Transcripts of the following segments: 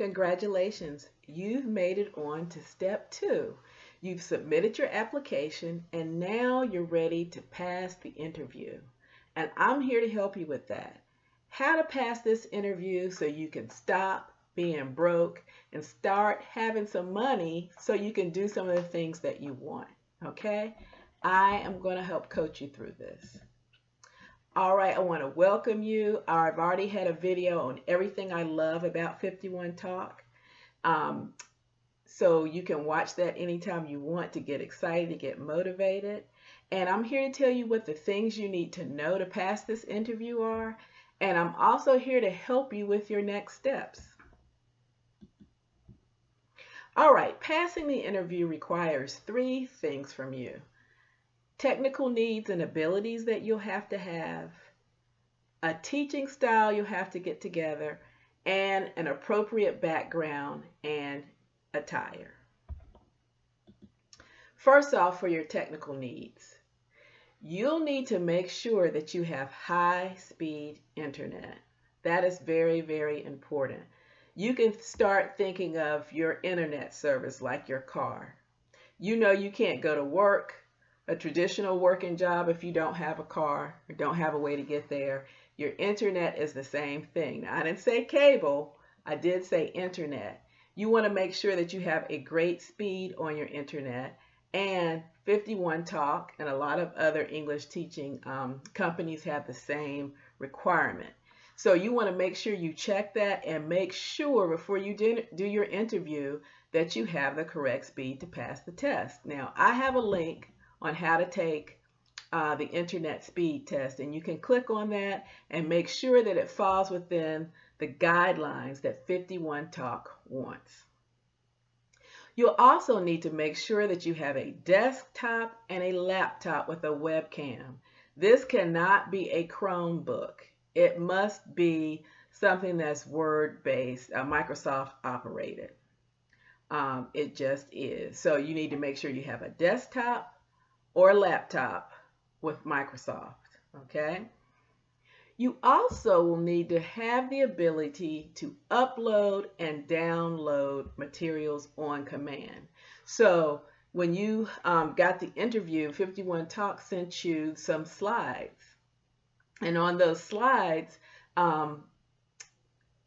Congratulations, you've made it on to step 2. You've submitted your application and now you're ready to pass the interview. And I'm here to help you with that. How to pass this interview so you can stop being broke and start having some money so you can do some of the things that you want. Okay? I am going to help coach you through this. All right, I want to welcome you. I've already had a video on everything I love about 51 Talk. So you can watch that anytime you want to get excited, to get motivated. And I'm here to tell you what the things you need to know to pass this interview are. And I'm also here to help you with your next steps. All right, passing the interview requires 3 things from you. Technical needs and abilities that you'll have to have, a teaching style you'll have to get together, and an appropriate background and attire. First off, for your technical needs, you'll need to make sure that you have high-speed internet. That is very, very important. You can start thinking of your internet service like your car. You know you can't go to work, a traditional working job, if you don't have a car or don't have a way to get there. Your internet is the same thing. Now, I didn't say cable, I did say internet. You want to make sure that you have a great speed on your internet, and 51 Talk and a lot of other English teaching companies have the same requirement. So you want to make sure you check that and make sure before you do your interview that you have the correct speed to pass the test. Now, I have a link on how to take the internet speed test, and you can click on that and make sure that it falls within the guidelines that 51 Talk wants. You'll also need to make sure that you have a desktop and a laptop with a webcam. This cannot be a Chromebook. It must be something that's Word-based, Microsoft operated. It just is. So you need to make sure you have a desktop or laptop with Microsoft, okay? You also will need to have the ability to upload and download materials on command. So when you got the interview, 51 Talk sent you some slides. And on those slides,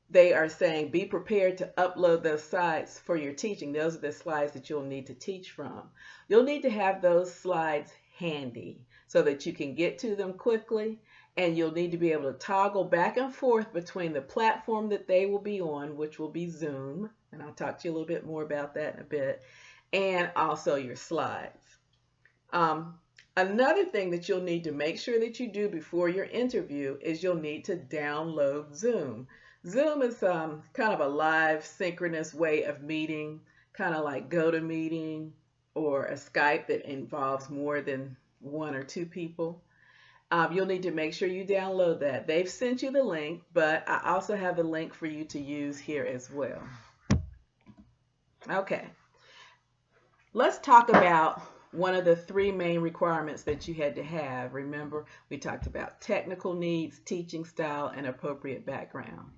they are saying, be prepared to upload those slides for your teaching. Those are the slides that you'll need to teach from. You'll need to have those slides handy so that you can get to them quickly, and you'll need to be able to toggle back and forth between the platform that they will be on, which will be Zoom, and I'll talk to you a little bit more about that in a bit, and also your slides. Another thing that you'll need to make sure that you do before your interview is you'll need to download Zoom. Zoom is kind of a live synchronous way of meeting, kind of like GoToMeeting or a Skype that involves more than 1 or 2 people. You'll need to make sure you download that. They've sent you the link, but I also have the link for you to use here as well. Okay, let's talk about one of the 3 main requirements that you had to have. Remember, we talked about technical needs, teaching style, and appropriate background.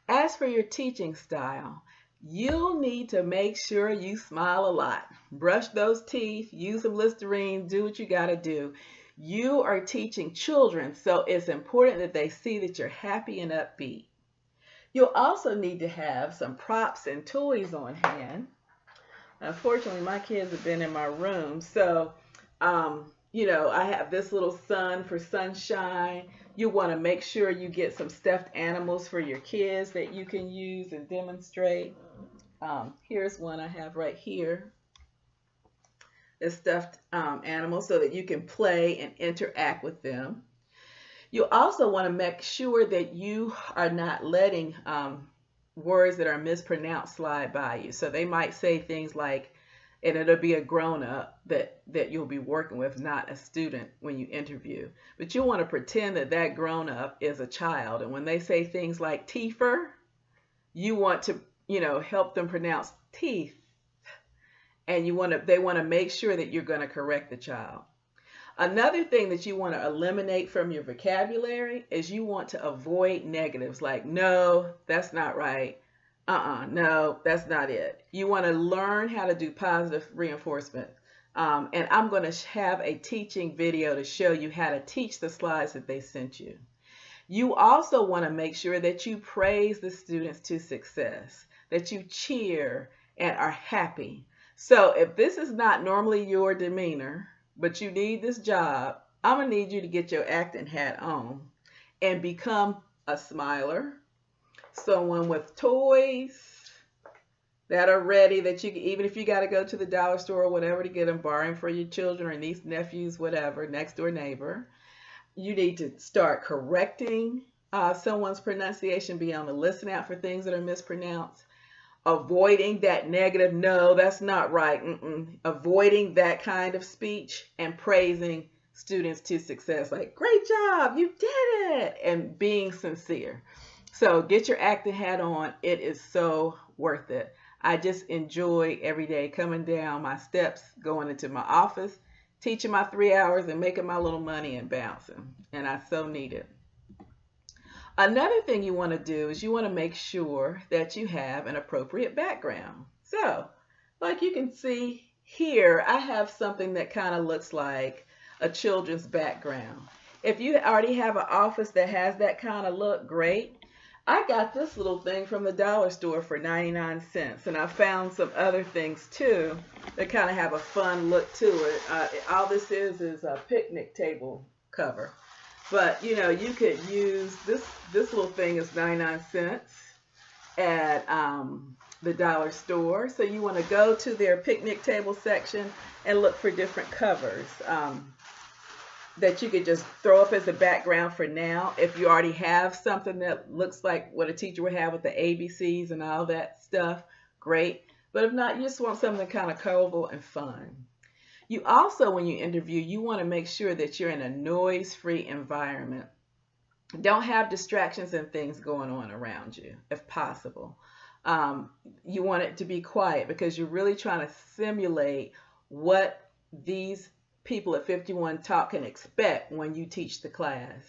As for your teaching style, you'll need to make sure you smile a lot. Brush those teeth, use some Listerine, do what you got to do. You are teaching children, so it's important that they see that you're happy and upbeat. You'll also need to have some props and toys on hand. Unfortunately, my kids have been in my room, so you know, I have this little sun for sunshine. You want to make sure you get some stuffed animals for your kids that you can use and demonstrate. Here's one I have right here. A stuffed animal so that you can play and interact with them. You also want to make sure that you are not letting words that are mispronounced slide by you. So they might say things like, and it'll be a grown-up that you'll be working with, not a student when you interview. But you want to pretend that that grown-up is a child. And when they say things like teefer, you want to, you know, help them pronounce teeth. And they want to make sure that you're going to correct the child. Another thing that you want to eliminate from your vocabulary is you want to avoid negatives like, no, that's not right. No, that's not it. You want to learn how to do positive reinforcement. And I'm going to have a teaching video to show you how to teach the slides that they sent you. You also want to make sure that you praise the students to success, that you cheer and are happy. So if this is not normally your demeanor, but you need this job, I'm going to need you to get your acting hat on and become a smiler, someone with toys that are ready, that you can, even if you got to go to the dollar store or whatever to get them, borrowing for your children or niece, nephews, whatever, next door neighbor. You need to start correcting someone's pronunciation, be on the listen out for things that are mispronounced, avoiding that negative, no, that's not right, avoiding that kind of speech, and praising students to success, like, great job, you did it, and being sincere. So get your acting hat on. It is so worth it. I just enjoy every day coming down my steps, going into my office, teaching my 3 hours and making my little money and bouncing. And I so need it. Another thing you want to do is you want to make sure that you have an appropriate background. So, like you can see here, I have something that kind of looks like a children's background. If you already have an office that has that kind of look, great. I got this little thing from the dollar store for 99 cents, and I found some other things too that kind of have a fun look to it. All this is a picnic table cover. But, you know, you could use this little thing is 99 cents at the dollar store. So you want to go to their picnic table section and look for different covers that you could just throw up as a background for now. If you already have something that looks like what a teacher would have with the ABCs and all that stuff, great. But if not, you just want something kind of colorful and fun. You also, when you interview, you want to make sure that you're in a noise-free environment. Don't have distractions and things going on around you, if possible. You want it to be quiet because you're really trying to simulate what these people at 51 Talk can expect when you teach the class.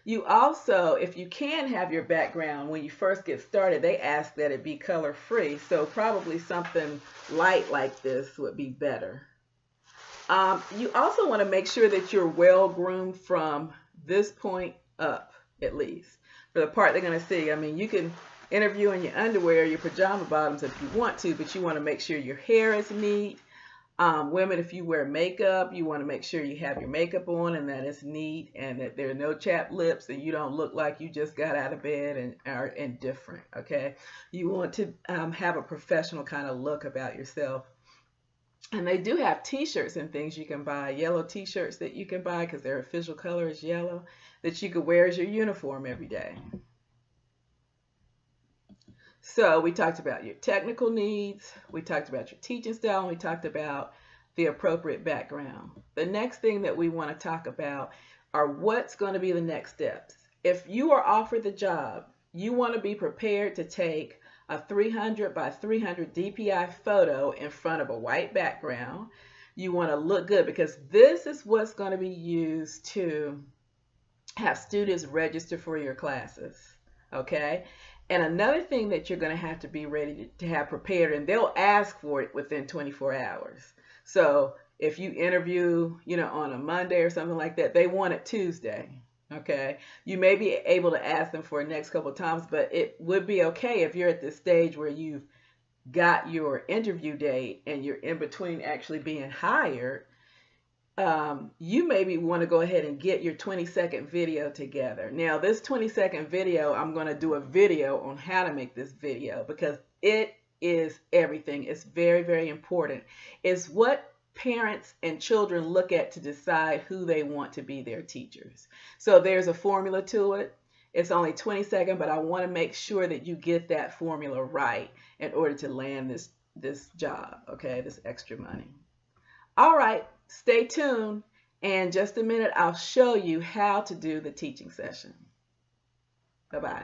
You also, if you can have your background when you first get started, they ask that it be color-free, so probably something light like this would be better. You also want to make sure that you're well-groomed from this point up, at least, for the part they're going to see. I mean, you can interview in your underwear, your pajama bottoms if you want to, but you want to make sure your hair is neat. Women, if you wear makeup, you want to make sure you have your makeup on and that it's neat and that there are no chapped lips and you don't look like you just got out of bed and are indifferent, okay? You want to have a professional kind of look about yourself. And they do have t-shirts and things you can buy, yellow t-shirts that you can buy because their official color is yellow, that you could wear as your uniform every day. So we talked about your technical needs, we talked about your teaching style, and we talked about the appropriate background. The next thing that we want to talk about are what's going to be the next steps. If you are offered the job, you want to be prepared to take a 300 by 300 DPI photo in front of a white background. You want to look good because this is what's going to be used to have students register for your classes, okay? And another thing that you're going to have to be ready to have prepared, and they'll ask for it within 24 hours. So if you interview, you know, on a Monday or something like that, they want it Tuesday. Okay, you may be able to ask them for the next couple of times, but it would be okay if you're at this stage where you've got your interview date and you're in between actually being hired. You maybe want to go ahead and get your 20-second video together. Now, this 20-second video, I'm going to do a video on how to make this video because it is everything. It's very, very important. It's what parents and children look at to decide who they want to be their teachers. So there's a formula to it. It's only 20 seconds, but I want to make sure that you get that formula right in order to land this job, okay, this extra money. All right, stay tuned. In just a minute, I'll show you how to do the teaching session. Bye-bye.